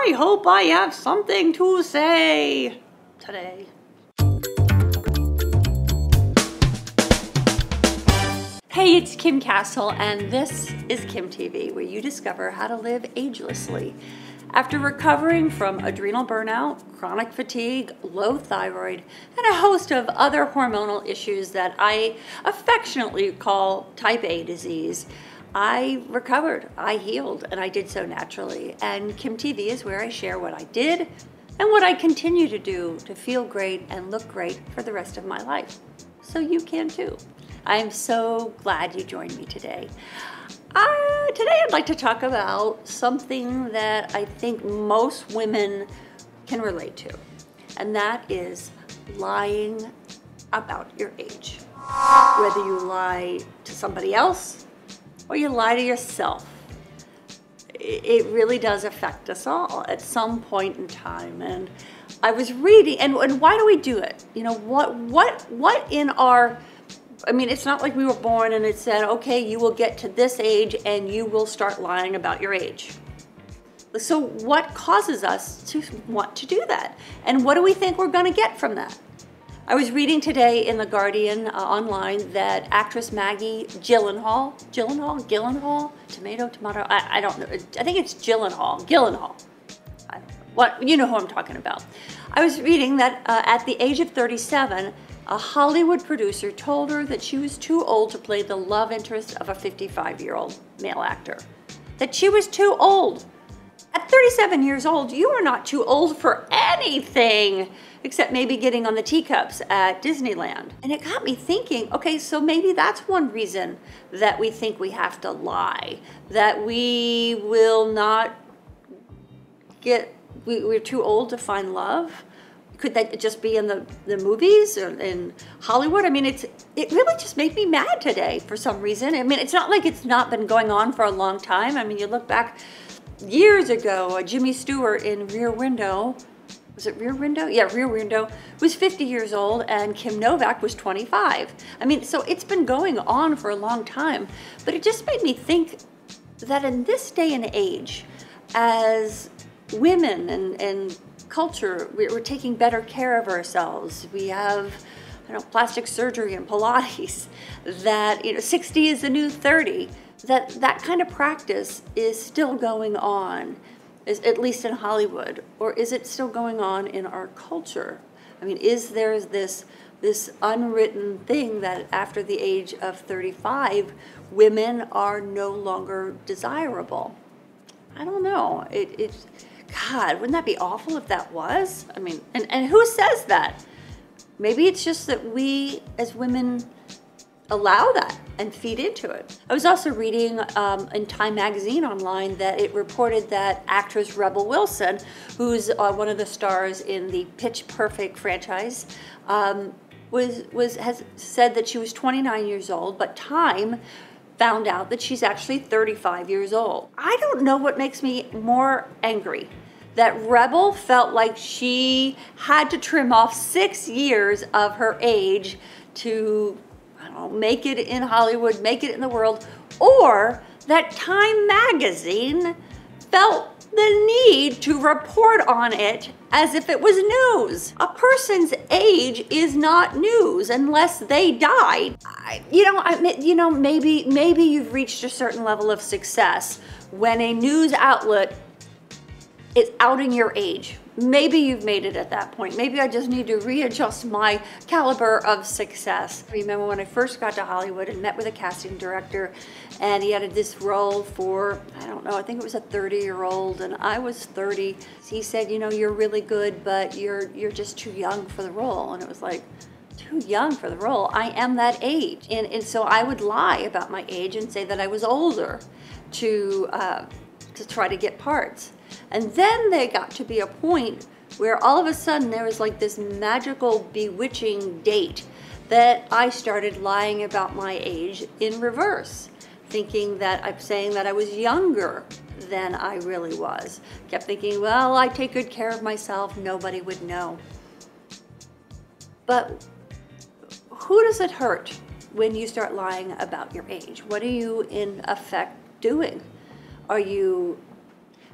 I hope I have something to say today. Hey, it's Kim Castle, and this is kimTV, where you discover how to live agelessly. After recovering from adrenal burnout, chronic fatigue, low thyroid, and a host of other hormonal issues that I affectionately call type A disease, I recovered, I healed, and I did so naturally. And kimTV is where I share what I did and what I continue to do to feel great and look great for the rest of my life. So you can too. I am so glad you joined me today. Today I'd like to talk about something that I think most women can relate to, and that is lying about your age. Whether you lie to somebody else or you lie to yourself, it really does affect us all at some point in time. And I was reading, and why do we do it? You know, what in our, I mean, it's not like we were born and it said, okay, you will get to this age and you will start lying about your age. So what causes us to want to do that? And what do we think we're going to get from that? I was reading today in The Guardian online that actress Maggie Gyllenhaal, tomato, I don't know. I think it's Gyllenhaal. What, you know who I'm talking about. I was reading that at the age of 37, a Hollywood producer told her that she was too old to play the love interest of a 55-year-old male actor. That she was too old. At 37 years old, you are not too old for anything except maybe getting on the teacups at Disneyland. And it got me thinking, okay, so maybe that's one reason that we think we have to lie, that we will not get, we're too old to find love. Could that just be in the movies or in Hollywood? I mean, it really just made me mad today for some reason. I mean, it's not like it's not been going on for a long time. I mean, you look back years ago, Jimmy Stewart in Rear Window, was it Rear Window? Yeah, Rear Window, was 50 years old and Kim Novak was 25. I mean, so it's been going on for a long time, but it just made me think that in this day and age, as women and culture, we're taking better care of ourselves. We have, you know, plastic surgery and Pilates, that, you know, 60 is the new 30, that kind of practice is still going on, at least in Hollywood, or is it still going on in our culture? I mean, is there this unwritten thing that after the age of 35, women are no longer desirable? I don't know. God, wouldn't that be awful if that was? I mean, and who says that? Maybe it's just that we as women allow that and feed into it. I was also reading in Time magazine online that it reported that actress Rebel Wilson, who's one of the stars in the Pitch Perfect franchise, has said that she was 29 years old, but Time found out that she's actually 35 years old. I don't know what makes me more angry. That Rebel felt like she had to trim off 6 years of her age to, I don't know, make it in Hollywood, make it in the world, or that Time magazine felt the need to report on it as if it was news. A person's age is not news unless they died. Maybe you've reached a certain level of success when a news outlet is outing your age. Maybe you've made it at that point. Maybe I just need to readjust my caliber of success. I remember when I first got to Hollywood and met with a casting director, and he had this role for, I don't know, I think it was a 30-year-old, and I was 30. He said, you know, you're really good, but you're just too young for the role. And it was like, too young for the role? I am that age. And so I would lie about my age and say that I was older to try to get parts. And then they got to be a point where all of a sudden there was like this magical, bewitching date that I started lying about my age in reverse, thinking that I'm saying that I was younger than I really was. Kept thinking, well, I take good care of myself, nobody would know. But who does it hurt when you start lying about your age? What are you in effect doing? Are you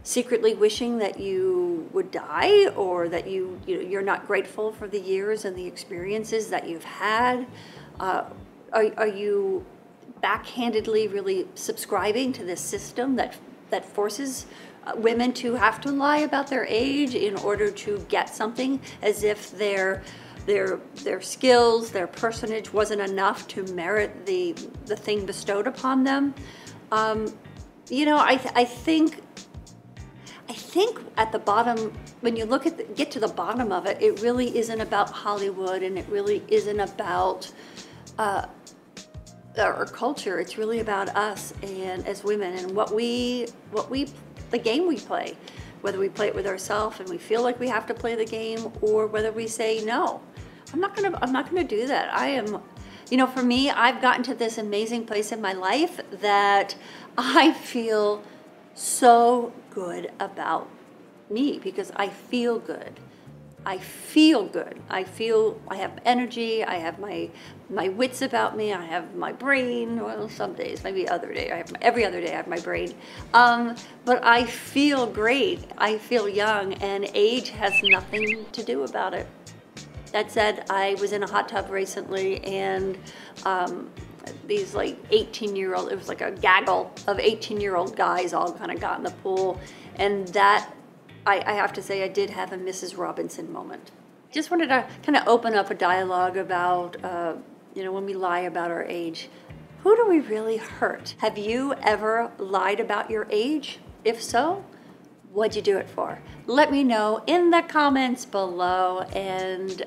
secretly wishing that you you would die, or that you're not grateful for the years and the experiences that you've had? Are you backhandedly really subscribing to this system that forces women to have to lie about their age in order to get something, as if their skills, their personage wasn't enough to merit the thing bestowed upon them? I think at the bottom, when you get to the bottom of it, it really isn't about Hollywood, and it really isn't about our culture. It's really about us and as women, and the game we play, whether we play it with ourselves and we feel like we have to play the game, or whether we say, no, I'm not gonna do that. I am, for me, I've gotten to this amazing place in my life that I feel so good about me, because I feel good. I feel good. I feel I have energy. I have my wits about me. I have my brain. Well, some days, maybe every other day I have my brain. But I feel great. I feel young, and age has nothing to do about it. That said, I was in a hot tub recently, and these like 18-year-old, it was like a gaggle of 18-year-old guys all kind of got in the pool, and that, I have to say, I did have a Mrs. Robinson moment. Just wanted to kind of open up a dialogue about, when we lie about our age, who do we really hurt? Have you ever lied about your age? If so, what'd you do it for? Let me know in the comments below, and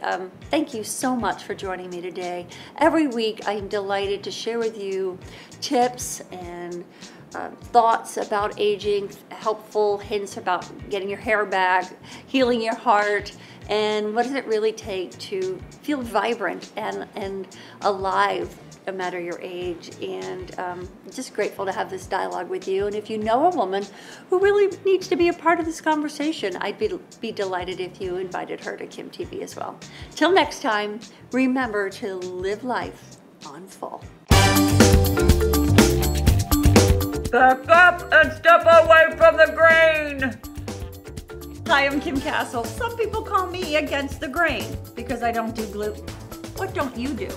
thank you so much for joining me today. Every week I'm delighted to share with you tips and thoughts about aging, helpful hints about getting your hair back, healing your heart, and what does it really take to feel vibrant and alive no matter your age. And just grateful to have this dialogue with you. And if you know a woman who really needs to be a part of this conversation, I'd be delighted if you invited her to kimTV as well. Till next time, remember to live life on full. Back up and step away from the grain. Hi, I'm Kim Castle. Some people call me against the grain because I don't do gluten. What don't you do?